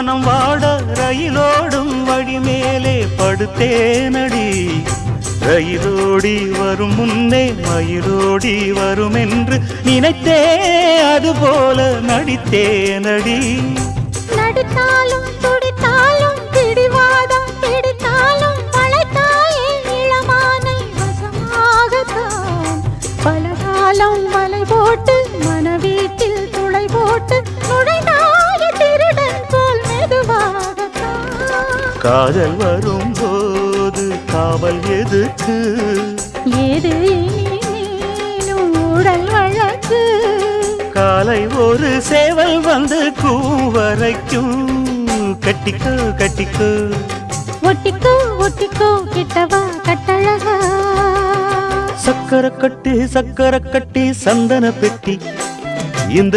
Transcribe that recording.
மனம் வாட ரயிலோடும் வழி மேலே படுத்தேனடி. ரயிலோடி வரும் முன்னே மயிலோடி வரும் என்று நினைத்தே அதுபோல நடித்தேனடி. நடித்தாலும் துடித்தாலும் பிடிவாதம் பிடித்தாலும் வளைத்தாயே இளமானை வசமாகத்தான். பலகாலம் வலை போட்டு மனவீட்டில் துளை போட்டு நுழைந்தாய திருடன் போல் மெதுவாகத்தான். காதல் வரும்போது காவல் எதுக்கு? ஏது இனிமேலும் உடல் வழக்கு. காலை ஒரு சேவல் வந்து கூவரைக்கும். கட்டிக்கோ கட்டிக்கோ ஒட்டிக்கோ ஒட்டிக்கோ கிட்டவா கட்டழகா. சக்கரை கட்டி சந்தன பெட்டி இந்த